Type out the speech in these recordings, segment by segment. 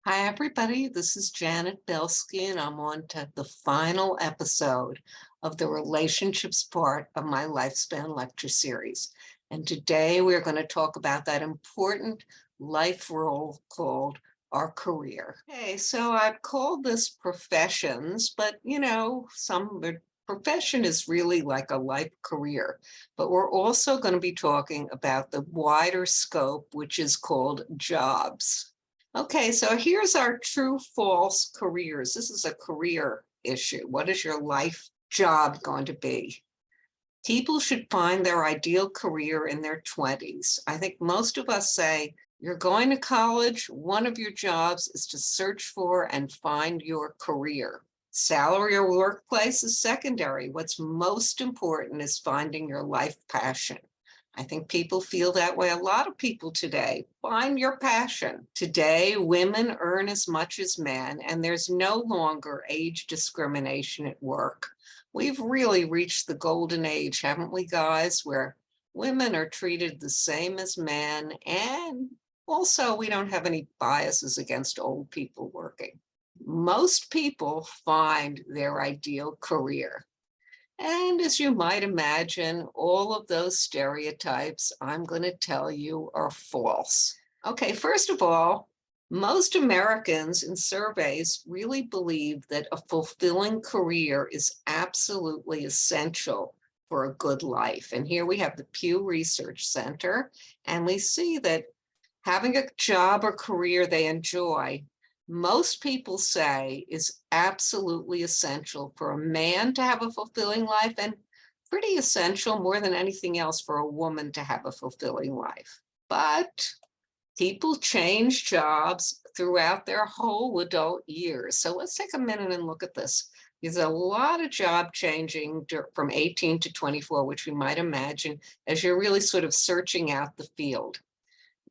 Hi, everybody. This is Janet Belsky, and I'm on to the final episode of the relationships part of my lifespan lecture series. And today we're going to talk about that important life role called our career. Okay, so I've called this professions, but some the profession is really like a life career. But we're also going to be talking about the wider scope, which is called jobs. Okay, so here's our true false careers. This is a career issue. What is your life job going to be? People should find their ideal career in their 20s. I think most of us say you're going to college, one of your jobs is to search for and find your career. Salary or workplace is secondary. What's most important is finding your life passion. I think people feel that way. A lot of people today find your passion. Today, women earn as much as men, and there's no longer age discrimination at work. We've really reached the golden age, haven't we, guys, where women are treated the same as men, and also we don't have any biases against old people working. Most people find their ideal career. And as you might imagine, all of those stereotypes I'm going to tell you are false. Okay, first of all, most Americans in surveys really believe that a fulfilling career is absolutely essential for a good life. And here we have the Pew Research Center, and we see that having a job or career they enjoy, most people say is absolutely essential for a man to have a fulfilling life and pretty essential more than anything else for a woman to have a fulfilling life. But people change jobs throughout their whole adult years. So let's take a minute and look at this. There's a lot of job changing from 18 to 24, which we might imagine as you're really sort of searching out the field.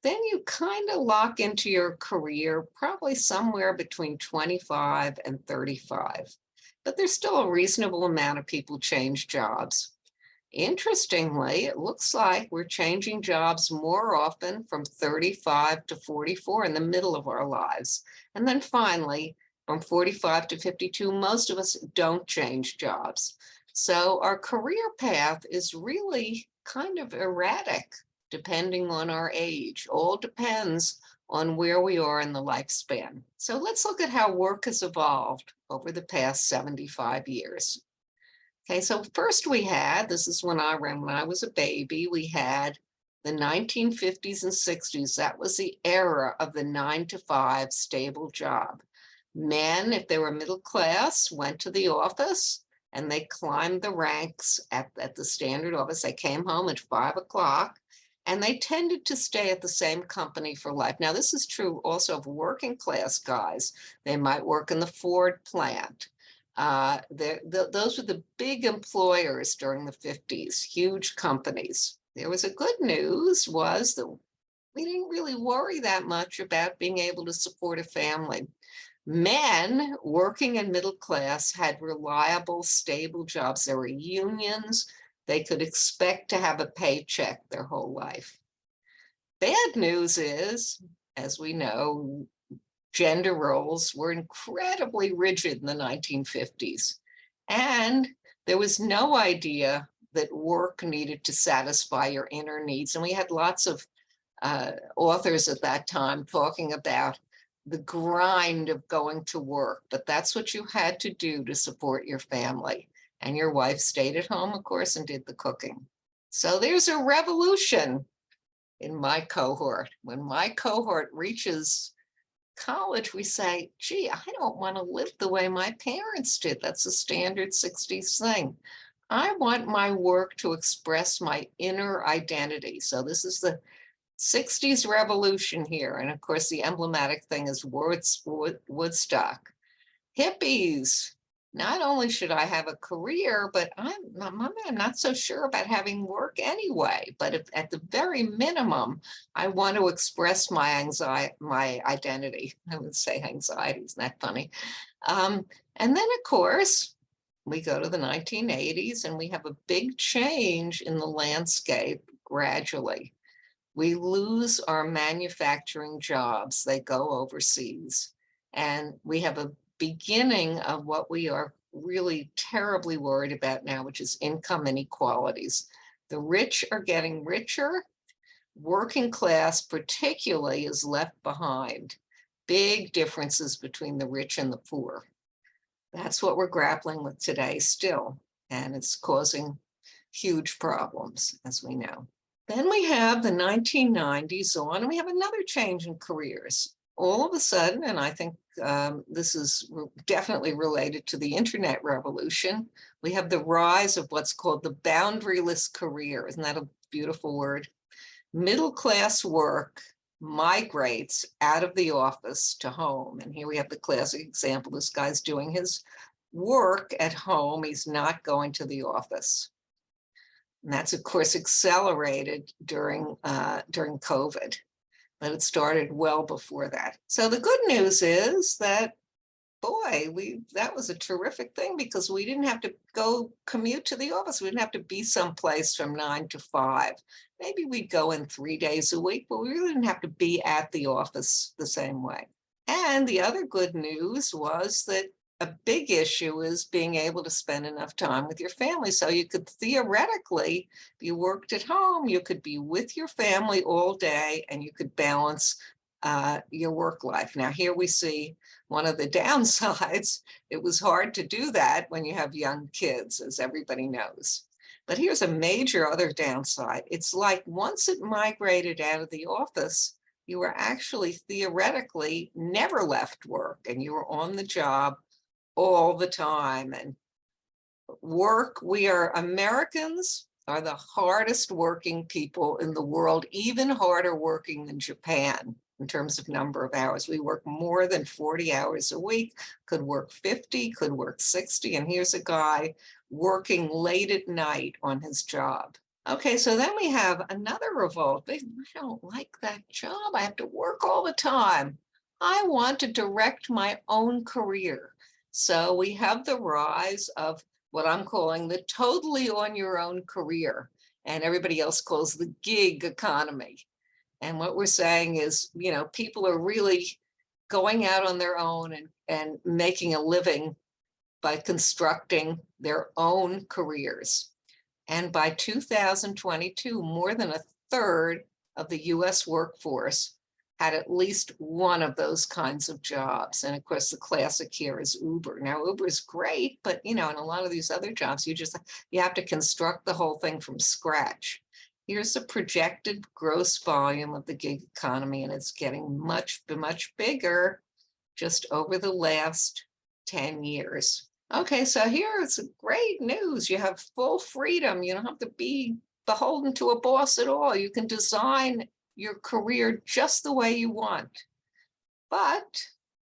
Then you kind of lock into your career probably somewhere between 25 and 35. But there's still a reasonable amount of people change jobs. Interestingly, it looks like we're changing jobs more often from 35 to 44 in the middle of our lives. And then finally, from 45 to 52, most of us don't change jobs. So our career path is really kind of erratic depending on our age. All depends on where we are in the lifespan. So let's look at how work has evolved over the past 75 years. Okay, so first this is when I was a baby, we had the 1950s and 60s. That was the era of the 9 to 5 stable job. Men, if they were middle class, went to the office and they climbed the ranks at the standard office. They came home at 5 o'clock and they tended to stay at the same company for life. Now, this is true also of working class guys. They might work in the Ford plant. Those were the big employers during the 50s, huge companies. There was a good news was that we didn't really worry that much about being able to support a family. Men working in middle class had reliable, stable jobs. There were unions. They could expect to have a paycheck their whole life. Bad news is, as we know, gender roles were incredibly rigid in the 1950s. And there was no idea that work needed to satisfy your inner needs. And we had lots of authors at that time talking about the grind of going to work, but that's what you had to do to support your family. And your wife stayed at home, of course, and did the cooking. So there's a revolution in my cohort. When my cohort reaches college, we say, gee, I don't want to live the way my parents did. That's a standard 60s thing. I want my work to express my inner identity. So this is the 60s revolution here. And of course, the emblematic thing is Woodstock. Hippies. Not only should I have a career, but I'm not so sure about having work anyway. But if, at the very minimum, I want to express my anxiety, my identity. I would say anxiety, isn't that funny? And then, of course, we go to the 1980s and we have a big change in the landscape gradually. We lose our manufacturing jobs. They go overseas. And we have a beginning of what we are really terribly worried about now, which is income inequalities. The rich are getting richer. Working class particularly is left behind. Big differences between the rich and the poor. That's what we're grappling with today still, and it's causing huge problems, as we know. Then we have the 1990s on, and we have another change in careers. All of a sudden, and I think this is definitely related to the internet revolution, we have the rise of what's called the boundaryless career. Isn't that a beautiful word? Middle-class work migrates out of the office to home. And here we have the classic example. This guy's doing his work at home. He's not going to the office. And that's, of course, accelerated during COVID, but it started well before that. So the good news is that, boy, that was a terrific thing because we didn't have to go commute to the office. We didn't have to be someplace from 9 to 5. Maybe we'd go in 3 days a week, but we really didn't have to be at the office the same way. And the other good news was that a big issue is being able to spend enough time with your family. So you could theoretically, if you worked at home, you could be with your family all day and you could balance your work life. Now, here we see one of the downsides. It was hard to do that when you have young kids, as everybody knows. But here's a major other downside. It's like once it migrated out of the office, you were actually theoretically never left work and you were on the job all the time. And Americans are the hardest working people in the world, even harder working than Japan in terms of number of hours. We work more than 40 hours a week, could work 50, could work 60. And here's a guy working late at night on his job. Okay, so then we have another revolt. I don't like that job. I have to work all the time. I want to direct my own career. So we have the rise of what I'm calling the totally on your own career, and everybody else calls the gig economy. And what we're saying is, people are really going out on their own and making a living by constructing their own careers. And by 2022, more than a third of the US workforce had at least one of those kinds of jobs. And of course, the classic here is Uber. Now, Uber is great, but in a lot of these other jobs, you have to construct the whole thing from scratch. Here's the projected gross volume of the gig economy, and it's getting much, much bigger just over the last 10 years. Okay, so here is great news. You have full freedom. You don't have to be beholden to a boss at all. You can design your career just the way you want. But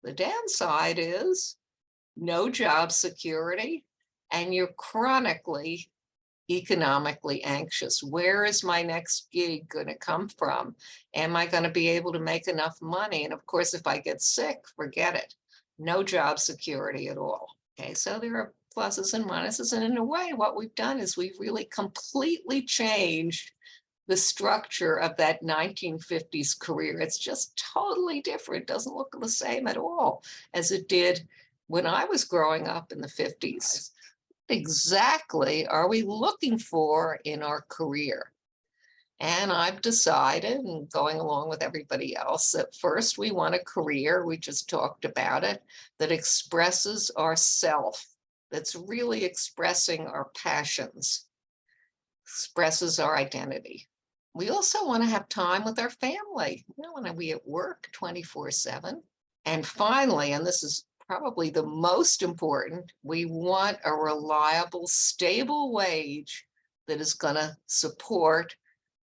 the downside is no job security, and you're chronically economically anxious. Where is my next gig going to come from? Am I going to be able to make enough money? And of course, if I get sick, forget it. No job security at all. Okay, so there are pluses and minuses. And in a way, what we've done is we've really completely changed the structure of that 1950s career. It's just totally different. It doesn't look the same at all as it did when I was growing up in the 50s. Exactly are we looking for in our career? And I've decided, and going along with everybody else, that first we want a career, we just talked about it, that expresses ourself, that's really expressing our passions, expresses our identity. We also want to have time with our family. We don't want to be at work 24/7. And finally, and this is probably the most important, we want a reliable, stable wage that is going to support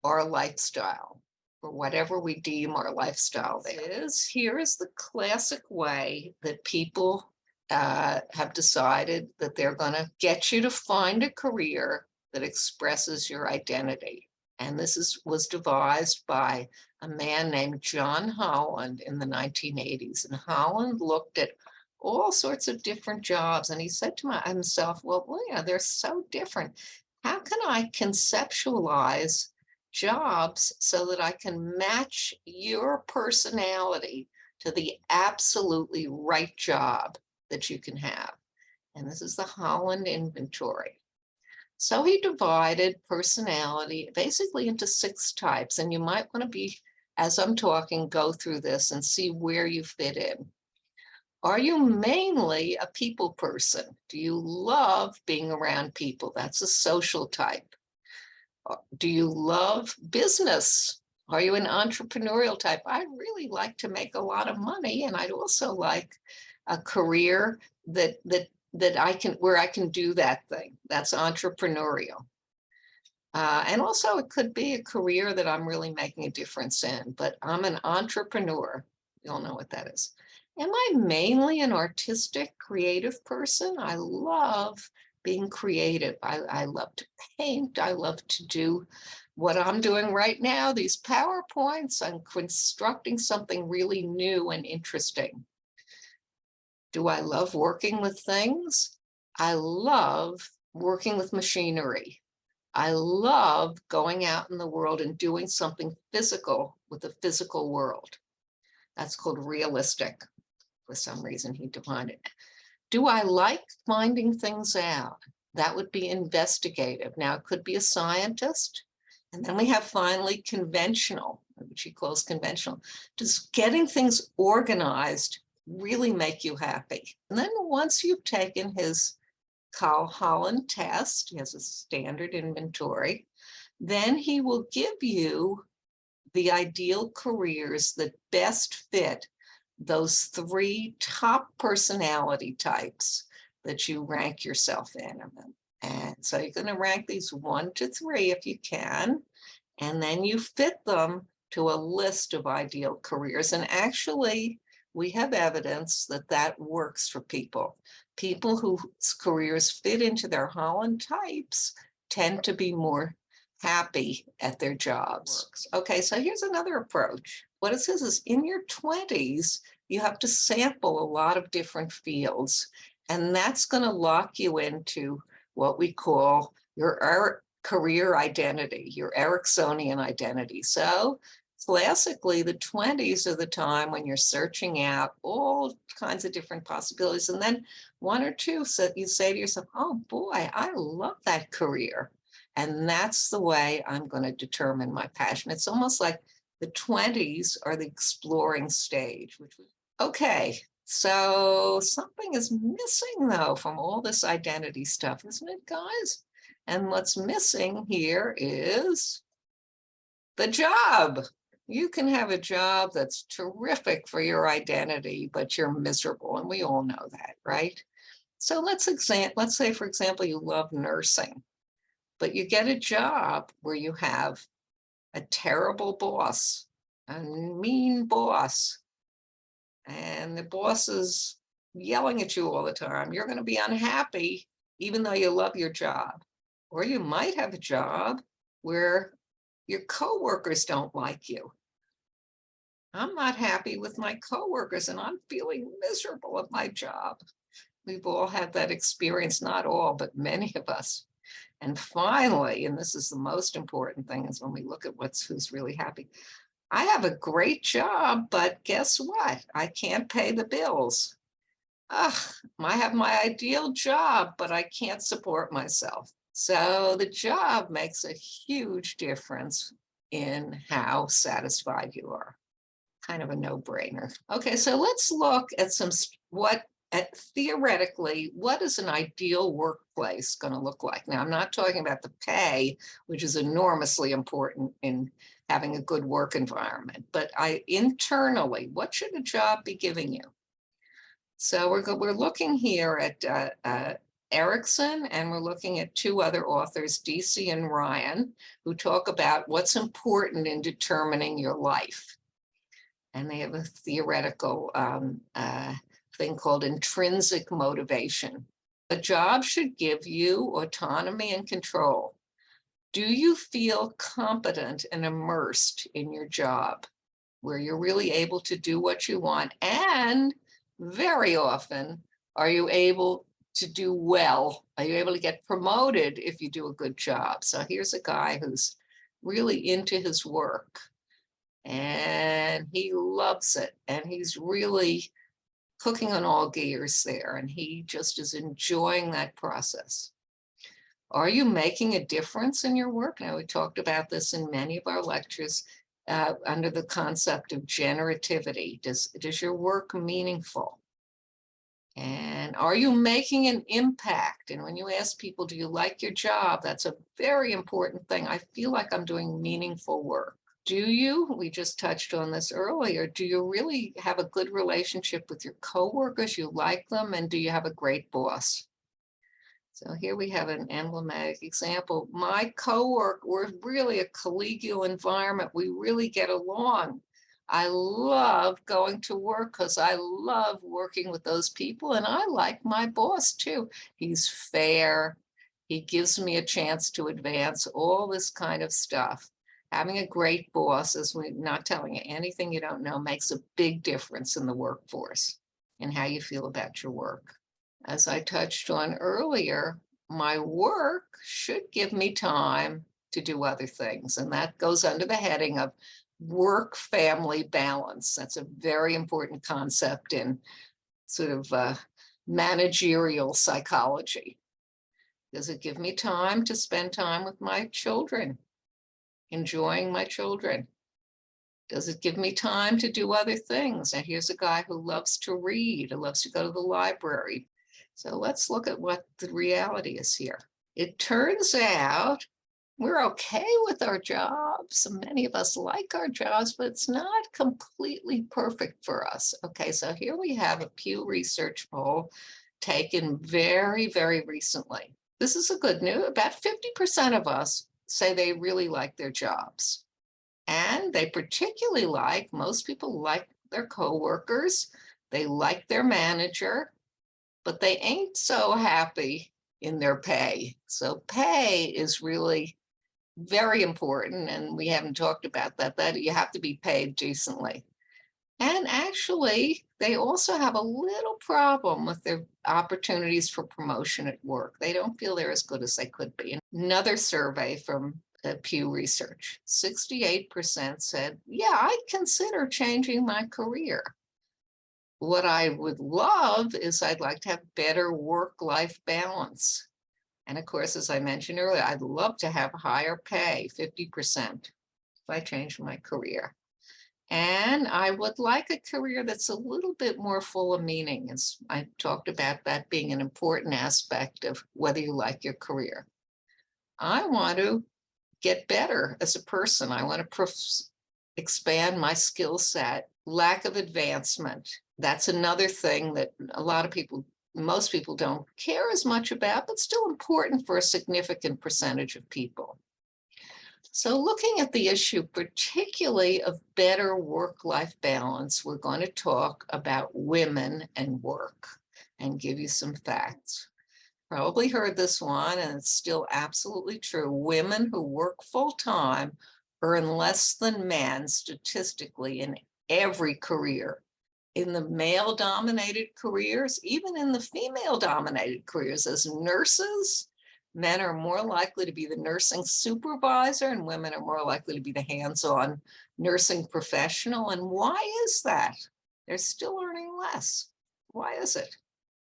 our lifestyle, or whatever we deem our lifestyle is. Here is the classic way that people have decided that they're going to get you to find a career that expresses your identity. And this was devised by a man named John Holland in the 1980s. And Holland looked at all sorts of different jobs. And he said to himself, well, they're so different. How can I conceptualize jobs so that I can match your personality to the absolutely right job that you can have. And this is the Holland inventory. So he divided personality basically into 6 types, and you might want to be, as I'm talking, go through this and see where you fit in. Are you mainly a people person? Do you love being around people? That's a social type. Do you love business? Are you an entrepreneurial type? I really like to make a lot of money, and I'd also like a career that I can, where I can do that thing. That's entrepreneurial. And also it could be a career that I'm really making a difference in, but I'm an entrepreneur. You all know what that is. Am I mainly an artistic, creative person? I love being creative. I love to paint. I love to do what I'm doing right now, these PowerPoints. I'm constructing something really new and interesting. Do I love working with things? I love working with machinery. I love going out in the world and doing something physical with the physical world. That's called realistic. For some reason, he defined it. Do I like finding things out? That would be investigative. Now, it could be a scientist. And then we have finally conventional, which he calls conventional. Does getting things organized really make you happy? And then once you've taken his Holland test, he has a standard inventory, then he will give you the ideal careers that best fit those 3 top personality types that you rank yourself in. And so you're going to rank these 1 to 3 if you can, and then you fit them to a list of ideal careers. And actually, we have evidence that that works for people. People whose careers fit into their Holland types tend to be more happy at their jobs. Okay, so here's another approach. What it says is in your 20s, you have to sample a lot of different fields, and that's going to lock you into what we call your career identity, your Ericksonian identity. So classically, the 20s are the time when you're searching out all kinds of different possibilities. And then 1 or 2, so you say to yourself, oh boy, I love that career. And that's the way I'm going to determine my passion. It's almost like the 20s are the exploring stage. Okay, so something is missing though from all this identity stuff, isn't it, guys? And what's missing here is the job. You can have a job that's terrific for your identity, but you're miserable, and we all know that, right? So let's say, for example, you love nursing, but you get a job where you have a terrible boss, a mean boss, and the boss is yelling at you all the time. You're going to be unhappy, even though you love your job. Or you might have a job where your coworkers don't like you. I'm not happy with my coworkers, and I'm feeling miserable at my job. We've all had that experience, not all, but many of us. And finally, and this is the most important thing, is when we look at who's really happy. I have a great job, but guess what? I can't pay the bills. I have my ideal job, but I can't support myself. So the job makes a huge difference in how satisfied you are. Kind of a no-brainer. Okay, so let's look at theoretically, what is an ideal workplace going to look like? Now, I'm not talking about the pay, which is enormously important in having a good work environment, but internally, what should a job be giving you? So we're looking here at Erickson, and we're looking at 2 other authors, DC and Ryan, who talk about what's important in determining your life. And they have a theoretical thing called intrinsic motivation. A job should give you autonomy and control. Do you feel competent and immersed in your job, where you're really able to do what you want? And very often, are you able to do well? Are you able to get promoted if you do a good job? So here's a guy who's really into his work. and he loves it. And he's really cooking on all gears there, and he just is enjoying that process. Are you making a difference in your work? Now, we talked about this in many of our lectures under the concept of generativity. Does your work meaningful? And are you making an impact? And when you ask people, do you like your job? That's a very important thing. I feel like I'm doing meaningful work. Do you? We just touched on this earlier. Do you really have a good relationship with your coworkers? You like them, and do you have a great boss? So here we have an emblematic example. My coworker, we're really a collegial environment. We really get along. I love going to work because I love working with those people, and I like my boss too. He's fair. He gives me a chance to advance, all this kind of stuff. Having a great boss, as we're not telling you anything you don't know, makes a big difference in the workforce and how you feel about your work. As I touched on earlier, my work should give me time to do other things. And that goes under the heading of work-family balance. That's a very important concept in sort of managerial psychology. Does it give me time to spend time with my children, enjoying my children? Does it give me time to do other things? And here's a guy who loves to read, who loves to go to the library. So let's look at what the reality is here. It turns out we're okay with our jobs. Many of us like our jobs, but it's not completely perfect for us. Okay, so here we have a Pew Research poll taken very, very recently. This is a good news. About 50% of us say they really like their jobs. And they particularly like, most people like their coworkers, they like their manager, but they ain't so happy in their pay. So pay is really very important, and we haven't talked about that you have to be paid decently. And actually, they also have a little problem with their opportunities for promotion at work. They don't feel they're as good as they could be. Another survey from Pew Research, 68% said, yeah, I'd consider changing my career. What I would love is I'd like to have better work-life balance. And of course, as I mentioned earlier, I'd love to have higher pay, 50%, if I changed my career. And I would like a career that's a little bit more full of meaning. As I talked about that being an important aspect of whether you like your career. I want to get better as a person. I want to expand my skill set. Lack of advancement. That's another thing that a lot of people, most people don't care as much about, but still important for a significant percentage of people. So looking at the issue, particularly of better work-life balance, we're going to talk about women and work and give you some facts. Probably heard this one, and it's still absolutely true. Women who work full-time earn less than men statistically in every career. In the male-dominated careers, even in the female-dominated careers, as nurses, men are more likely to be the nursing supervisor and women are more likely to be the hands-on nursing professional. And why is that? They're still earning less. Why is it?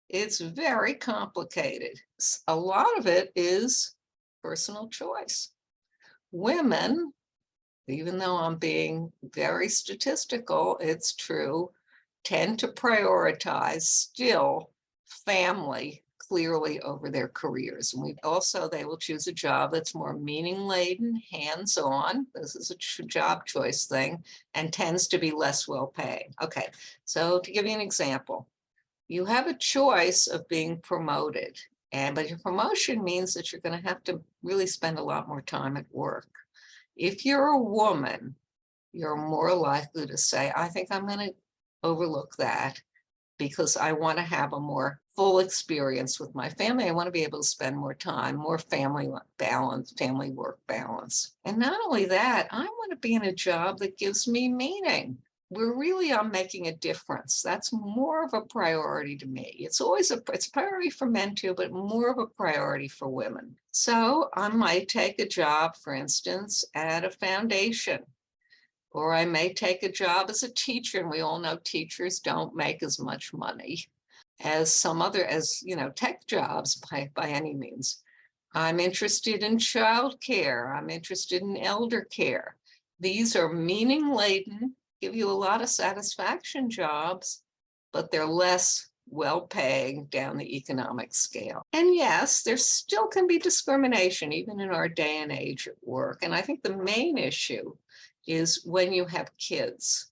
It's very complicated. A lot of it is personal choice. Women, even though I'm being very statistical, it's true, tend to prioritize still family clearly over their careers. And they will choose a job that's more meaning-laden, hands-on. This is a job choice thing, and tends to be less well paid. Okay, so to give you an example, you have a choice of being promoted, but your promotion means that you're going to have to really spend a lot more time at work. If you're a woman, you're more likely to say, I think I'm going to overlook that because I want to have a more full experience with my family. I want to be able to spend more time, more family balance, family work balance. And not only that, I want to be in a job that gives me meaning. We're really on making a difference. That's more of a priority to me. It's always it's a priority for men too, but more of a priority for women. So I might take a job, for instance, at a foundation. Or I may take a job as a teacher, and we all know teachers don't make as much money as some other, tech jobs by any means. I'm interested in childcare. I'm interested in elder care. These are meaning laden, give you a lot of satisfaction jobs, but they're less well paying down the economic scale. And yes, there still can be discrimination even in our day and age at work. And I think the main issue is when you have kids.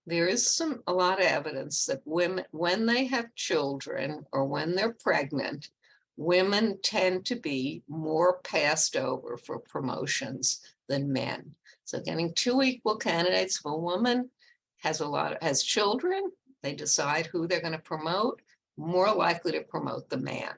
There is a lot of evidence that women, when they have children or when they're pregnant, women tend to be more passed over for promotions than men. So getting two equal candidates, if a woman has children, they decide who they're going to promote, more likely to promote the man.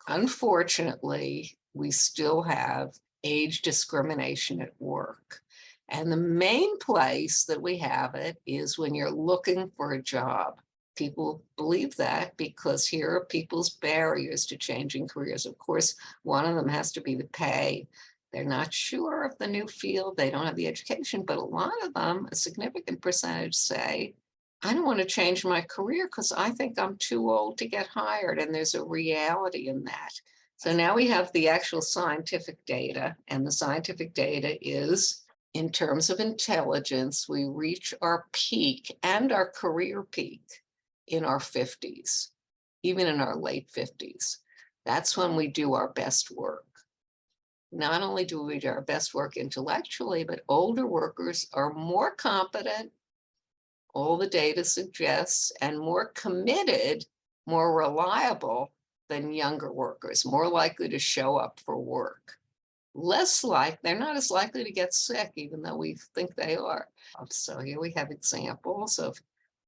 Unfortunately, we still have age discrimination at work. And the main place that we have it is when you're looking for a job. People believe that because here are people's barriers to changing careers. Of course, one of them has to be the pay. They're not sure of the new field. They don't have the education, but a lot of them, a significant percentage say, I don't want to change my career because I think I'm too old to get hired. And there's a reality in that. So now we have the actual scientific data, and the scientific data is in terms of intelligence, we reach our peak and our career peak in our 50s, even in our late 50s. That's when we do our best work. Not only do we do our best work intellectually, but older workers are more competent, all the data suggests, and more committed, more reliable than younger workers, more likely to show up for work. They're not as likely to get sick, even though we think they are. So here we have examples of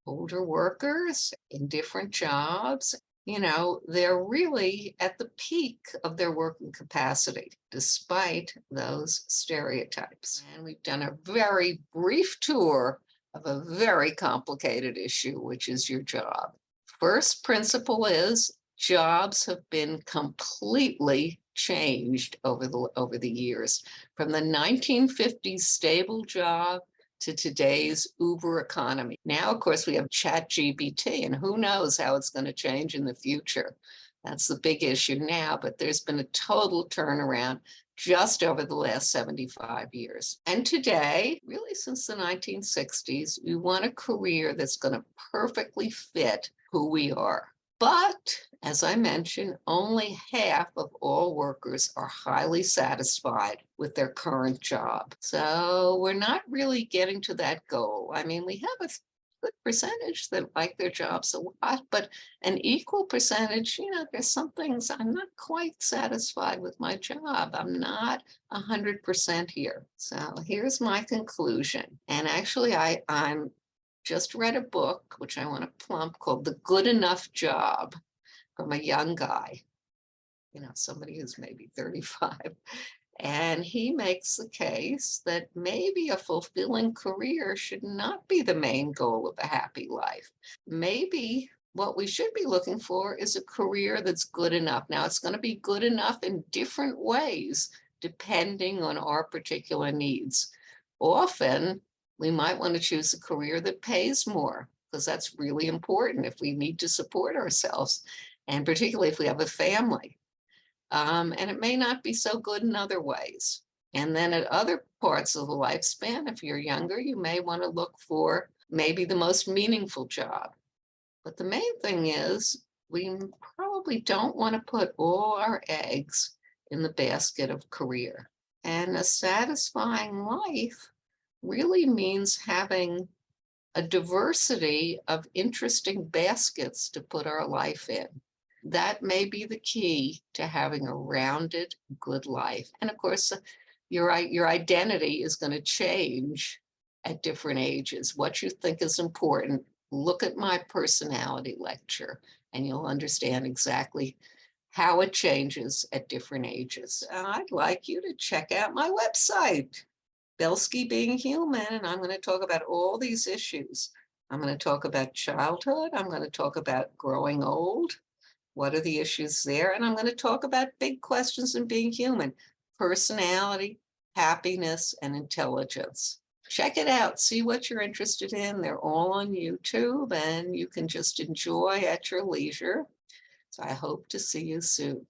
older workers in different jobs. They're really at the peak of their working capacity, despite those stereotypes. And we've done a very brief tour of a very complicated issue, which is your job. First principle is jobs have been completely changed over the years, from the 1950s stable job to today's Uber economy. Now, of course, we have ChatGPT, and who knows how it's going to change in the future. That's the big issue now, but there's been a total turnaround just over the last 75 years. And today, really since the 1960s, we want a career that's going to perfectly fit who we are. But as I mentioned, only half of all workers are highly satisfied with their current job. So we're not really getting to that goal. I mean, we have a good percentage that like their jobs a lot, but an equal percentage, there's some things I'm not quite satisfied with my job. I'm not 100% here. So here's my conclusion. And actually, I'm just read a book, which I want to plump, called The Good Enough Job, from a young guy, somebody who's maybe 35. And he makes the case that maybe a fulfilling career should not be the main goal of a happy life. Maybe what we should be looking for is a career that's good enough. Now, it's going to be good enough in different ways, depending on our particular needs. Often, we might want to choose a career that pays more, because that's really important if we need to support ourselves, and particularly if we have a family. And it may not be so good in other ways. And then at other parts of the lifespan, if you're younger, you may want to look for maybe the most meaningful job. But the main thing is, we probably don't want to put all our eggs in the basket of career. And a satisfying life really means having a diversity of interesting baskets to put our life in. That may be the key to having a rounded, good life. And of course, your identity is going to change at different ages. What you think is important, look at my personality lecture, and you'll understand exactly how it changes at different ages. I'd like you to check out my website, Belsky Being Human, and I'm going to talk about all these issues. I'm going to talk about childhood. I'm going to talk about growing old. What are the issues there? And I'm going to talk about big questions in being human: personality, happiness, and intelligence. check it out, see what you're interested in. They're all on YouTube and you can just enjoy at your leisure. So I hope to see you soon.